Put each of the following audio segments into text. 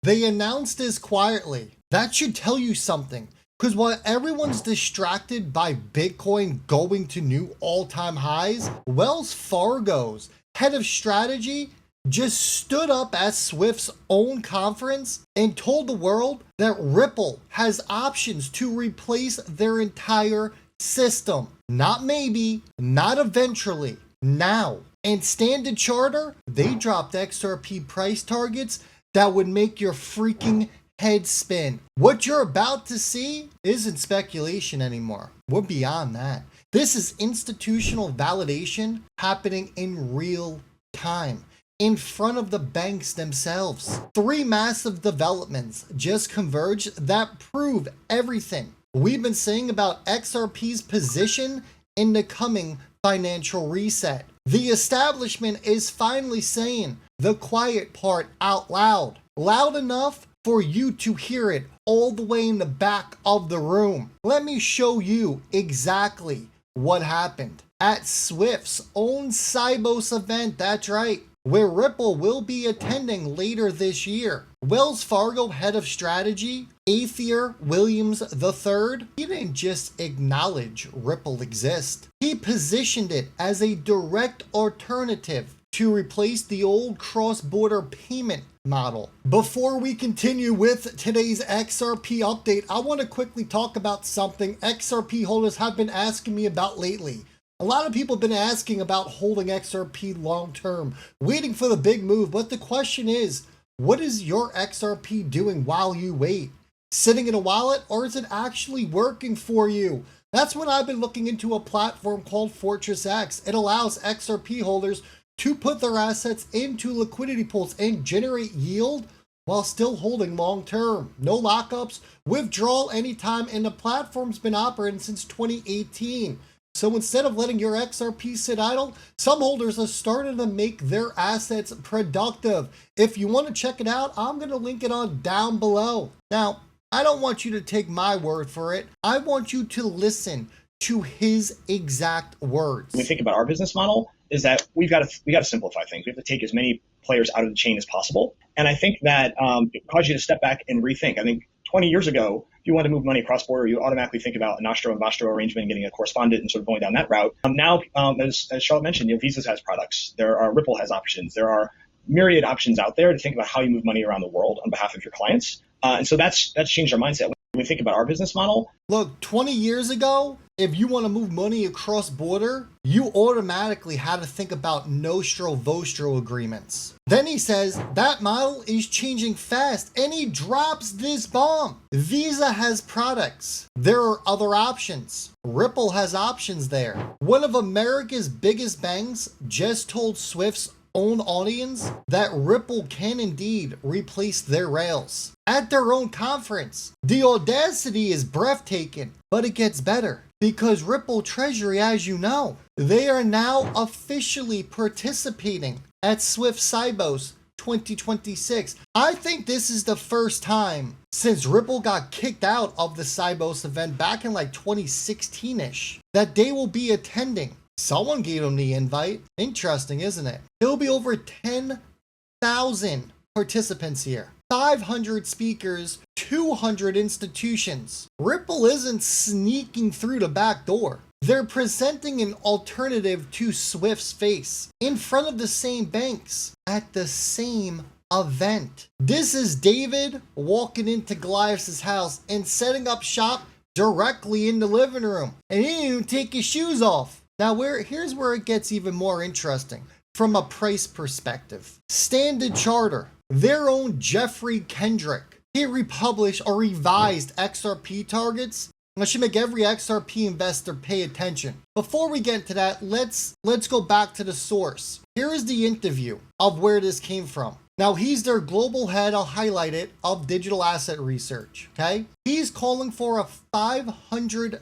They announced this quietly. That should tell you something. Because while everyone's distracted by Bitcoin going to new all-time highs, Wells Fargo's head of strategy just stood up at Swift's own conference and told the world that Ripple has options to replace their entire system. Not maybe, not eventually, now. And Standard Charter, they dropped XRP price targets that would make your freaking head spin. What you're about to see isn't speculation anymore. We're beyond that. This is institutional validation happening in real time, in front of the banks themselves. 3 massive developments just converged that prove everything we've been saying about XRP's position in the coming financial reset. The establishment is finally saying the quiet part out loud, loud enough for you to hear it all the way in the back of the room. Let me show you exactly what happened at Swift's own Sibos event. That's right, where Ripple will be attending later this year. Wells Fargo head of strategy, Athier Williams III, he didn't just acknowledge Ripple exists. He positioned it as a direct alternative to replace the old cross-border payment model. Before we continue with today's XRP update, I want to quickly talk about something XRP holders have been asking me about lately. A lot of people have been asking about holding XRP long term, waiting for the big move, but the question is, what is your XRP doing while you wait? Sitting in a wallet, or is it actually working for you? That's when I've been looking into a platform called FortisX. It allows XRP holders to put their assets into liquidity pools and generate yield while still holding long term. No lockups, withdrawal anytime, and the platform's been operating since 2018. So instead of letting your XRP sit idle, some holders are starting to make their assets productive. If you want to check it out, I'm going to link it on down below. Now, I don't want you to take my word for it. I want you to listen to his exact words. When we think about our business model, is that we got to simplify things. We have to take as many players out of the chain as possible. And I think that it caused you to step back and rethink. I think 20 years ago, if you want to move money cross border, you automatically think about a nostro and vostro arrangement, getting a correspondent and sort of going down that route. Now, as Charlotte mentioned, Visa has products. Ripple has options. There are myriad options out there to think about how you move money around the world on behalf of your clients. And so that's changed our mindset. When we think about our business model. Look, 20 years ago, if you want to move money across border, you automatically had to think about nostro-vostro agreements. Then he says that model is changing fast, and he drops this bomb. Visa has products. There are other options. Ripple has options there. One of America's biggest banks just told Swift's own audience that Ripple can indeed replace their rails at their own conference. The audacity is breathtaking, but it gets better because Ripple Treasury, as you know, they are now officially participating at Swift Sibos 2026. I think this is the first time since Ripple got kicked out of the Sibos event back in like 2016-ish that they will be attending. Someone gave him the invite. Interesting, isn't it? There'll be over 10,000 participants here. 500 speakers, 200 institutions. Ripple isn't sneaking through the back door. They're presenting an alternative to Swift's face in front of the same banks at the same event. This is David walking into Goliath's house and setting up shop directly in the living room. And he didn't even take his shoes off. Now, here's where it gets even more interesting from a price perspective. Standard Charter, their own Geoffrey Kendrick, he republished or revised XRP targets. I should make every XRP investor pay attention. Before we get into that, let's go back to the source. Here is the interview of where this came from. Now, he's their global head, I'll highlight it, of digital asset research, okay? He's calling for a $500,000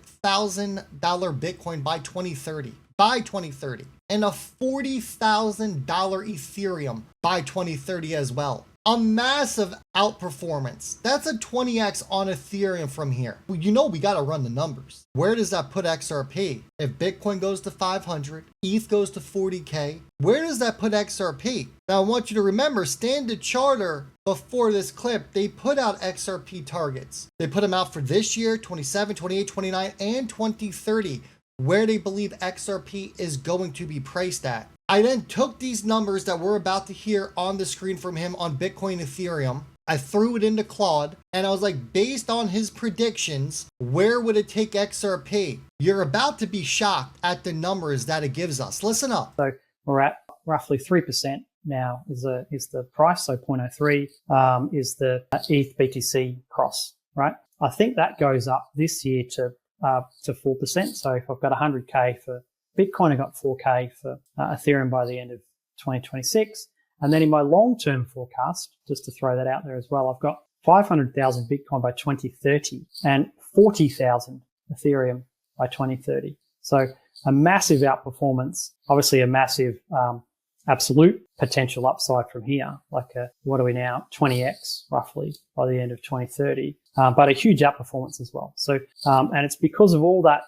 Bitcoin by 2030, and a $40,000 Ethereum by 2030 as well. A massive outperformance. That's a 20x on Ethereum from here. Well, you know we got to run the numbers. Where does that put XRP? If Bitcoin goes to 500, ETH goes to 40K, where does that put XRP? Now I want you to remember, Standard Charter, before this clip, they put out XRP targets. They put them out for this year, 27, 28, 29, and 2030, where they believe XRP is going to be priced at. I then took these numbers that we're about to hear on the screen from him on Bitcoin and Ethereum. I threw it into Claude and I was like, based on his predictions, where would it take XRP? You're about to be shocked at the numbers that it gives us. Listen up. So we're at roughly 3% now is the price. So 0.03 is the ETH BTC cross, right? I think that goes up this year to 4%. So if I've got 100K for Bitcoin, I got 4K for Ethereum by the end of 2026. And then in my long-term forecast, just to throw that out there as well, I've got 500,000 Bitcoin by 2030 and 40,000 Ethereum by 2030. So a massive outperformance, obviously a massive absolute potential upside from here, like what are we now, 20x roughly by the end of 2030, but a huge outperformance as well. So, and it's because of all that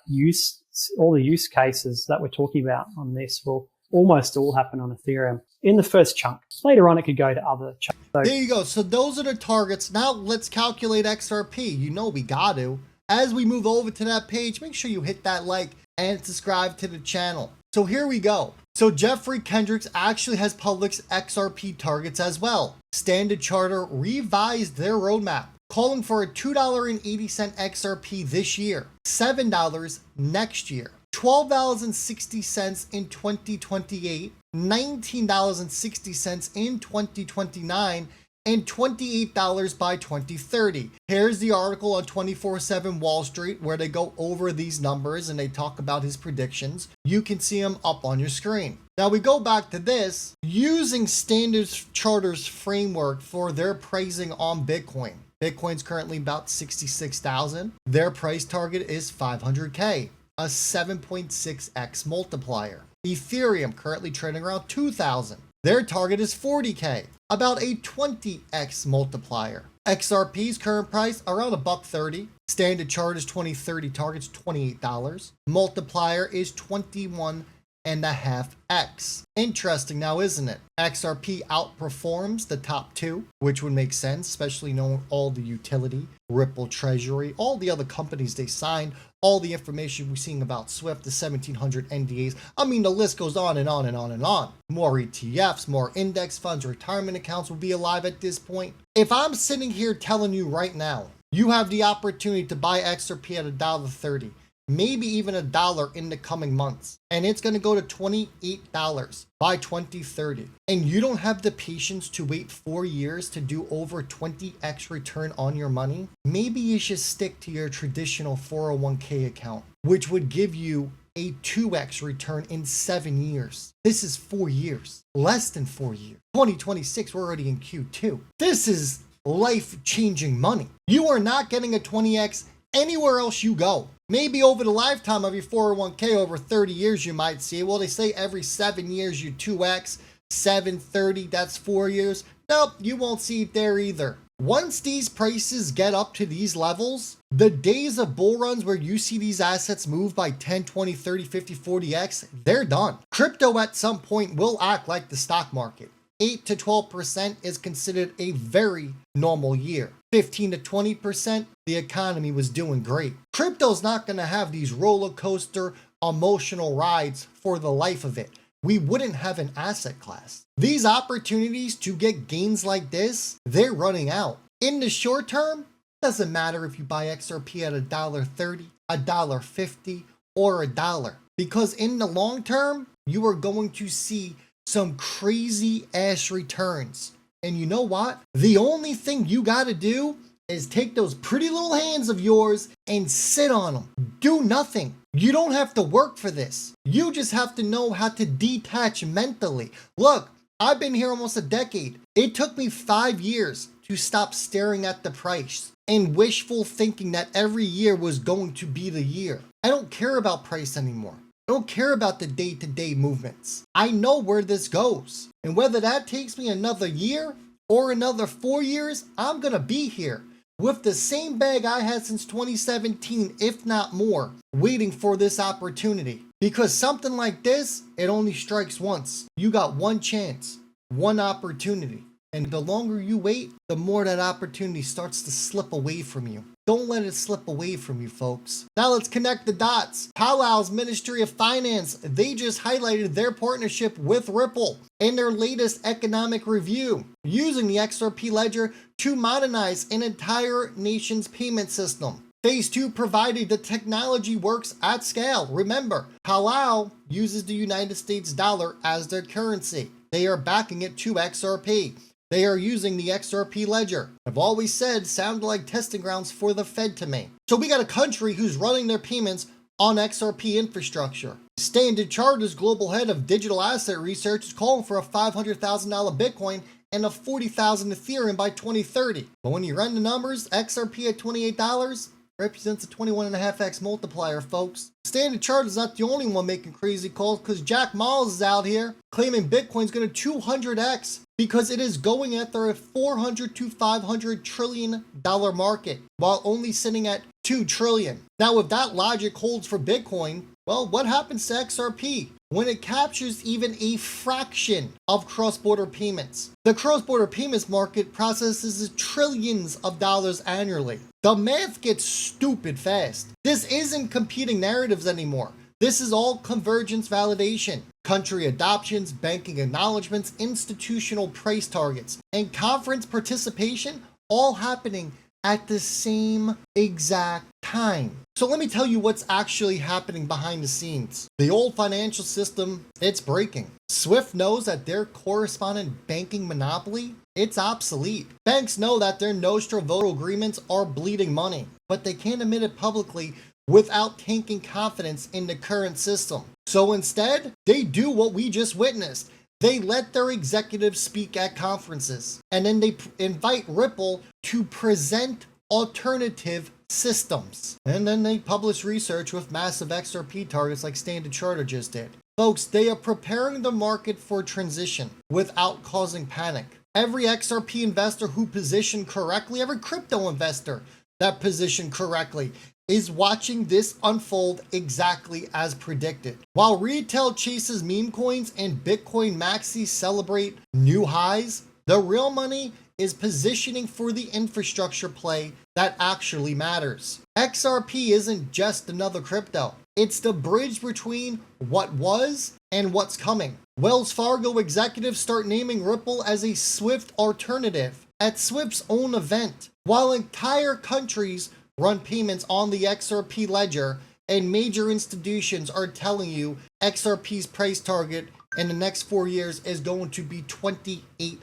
all the use cases that we're talking about on this will almost all happen on Ethereum in the first chunk. Later on, it could go to other chunks. So, there you go. So those are the targets. Now let's calculate XRP. You know we got to. As we move over to that page, make sure you hit that like and subscribe to the channel. So here we go. So Geoffrey Kendrick actually has published XRP targets as well. Standard Charter revised their roadmap, calling for a $2.80 XRP this year, $7 next year, $12.60 in 2028, $19.60 in 2029, and $28 by 2030. Here's the article on 24/7 Wall Street where they go over these numbers and they talk about his predictions. You can see them up on your screen. Now we go back to this, using Standard Charter's framework for their pricing on Bitcoin. Bitcoin's currently about 66,000. Their price target is 500K, a 7.6x multiplier. Ethereum currently trading around 2,000. Their target is 40K, about a 20x multiplier. XRP's current price around $1.30. Standard Charter's 2030 target's $28. Multiplier is 21.5x. Interesting now, isn't it? XRP outperforms the top two, which would make sense, especially knowing all the utility, Ripple Treasury, all the other companies they signed, all the information we're seeing about Swift, the 1700 NDAs. I mean, the list goes on and on and on and on. More ETFs, more index funds, retirement accounts will be alive at this point. If I'm sitting here telling you right now, you have the opportunity to buy XRP at $1.30, maybe even $1 in the coming months, and it's going to go to $28 by 2030, and you don't have the patience to wait 4 years to do over 20x return on your money, maybe you should stick to your traditional 401k account, which would give you a 2x return in 7 years. This is 4 years, less than 4 years. 2026, we're already in Q2. This is life-changing money. You are not getting a 20x anywhere else you go. Maybe over the lifetime of your 401k, over 30 years, you might see, well, they say every 7 years you 2x, 730, that's 4 years. Nope, you won't see it there either. Once these prices get up to these levels, the days of bull runs where you see these assets move by 10, 20, 30, 50, 40x, they're done. Crypto at some point will act like the stock market. 8 to 12% is considered a very normal year. 15 to 20%, the economy was doing great. Crypto's not going to have these roller coaster emotional rides for the life of it. We wouldn't have an asset class. These opportunities to get gains like this, they're running out. In the short term, doesn't matter if you buy XRP at $1.30, $1.50, or $1, because in the long term, you are going to see some crazy ass returns. And you know what? The only thing you got to do is take those pretty little hands of yours and sit on them. Do nothing. You don't have to work for this. You just have to know how to detach mentally. Look, I've been here almost a decade. It took me 5 years to stop staring at the price and wishful thinking that every year was going to be the year. I don't care about price anymore. I don't care about the day-to-day movements. I know where this goes. And whether that takes me another year or another 4 years, I'm gonna be here with the same bag I had since 2017, if not more, waiting for this opportunity. Because something like this, it only strikes once. You got one chance, one opportunity. And the longer you wait, the more that opportunity starts to slip away from you. Don't let it slip away from you, folks. Now let's connect the dots. Palau's Ministry of Finance, they just highlighted their partnership with Ripple in their latest economic review, using the XRP ledger to modernize an entire nation's payment system. Phase 2 provided the technology works at scale. Remember, Palau uses the United States dollar as their currency. They are backing it to XRP. They are using the XRP ledger. I've always said sounded like testing grounds for the Fed to me. So we got a country who's running their payments on XRP infrastructure. Standard Chartered's global head of digital asset research is calling for a $500,000 Bitcoin and a $40,000 Ethereum by 2030. But when you run the numbers, XRP at $28 represents a 21.5x multiplier, folks. Standard Chartered is not the only one making crazy calls, because Jack Mall's is out here claiming Bitcoin's going to 200x because it is going after a $400 to $500 trillion market while only sitting at $2 trillion. Now, if that logic holds for Bitcoin, well, what happens to XRP when it captures even a fraction of cross-border payments? The cross-border payments market processes trillions of dollars annually. The math gets stupid fast. This isn't competing narratives anymore. This is all convergence validation, country adoptions, banking acknowledgements, institutional price targets, and conference participation all happening at the same exact time. So let me tell you what's actually happening behind the scenes. The old financial system, it's breaking. SWIFT knows that their correspondent banking monopoly, it's obsolete. Banks know that their Nostro Voto agreements are bleeding money, but they can't admit it publicly without tanking confidence in the current system. So instead, they do what we just witnessed. They let their executives speak at conferences, and then they invite Ripple to present alternative systems. And then they publish research with massive XRP targets like Standard Chartered just did. Folks, they are preparing the market for transition without causing panic. Every XRP investor who positioned correctly, every crypto investor that positioned correctly, is watching this unfold exactly as predicted. While retail chases meme coins and Bitcoin maxis celebrate new highs, the real money is positioning for the infrastructure play that actually matters. XRP isn't just another crypto. It's the bridge between what was and what's coming. Wells Fargo executives start naming Ripple as a SWIFT alternative at SWIFT's own event, while entire countries run payments on the XRP ledger, and major institutions are telling you XRP's price target in the next 4 years is going to be $28.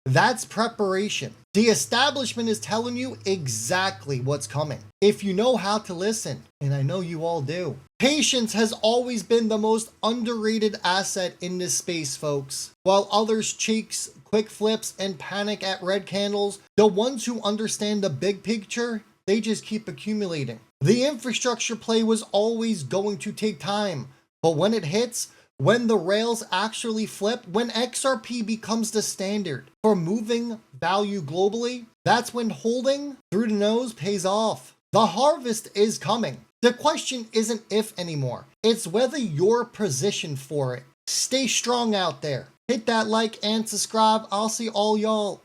That's preparation. The establishment is telling you exactly what's coming, if you know how to listen, and I know you all do. Patience has always been the most underrated asset in this space, folks. While others chase quick flips and panic at red candles, the ones who understand the big picture, they just keep accumulating. The infrastructure play was always going to take time, but when it hits, when the rails actually flip, when XRP becomes the standard for moving value globally, that's when holding through the nose pays off. The harvest is coming. The question isn't if anymore. It's whether you're positioned for it. Stay strong out there. Hit that like and subscribe. I'll see all y'all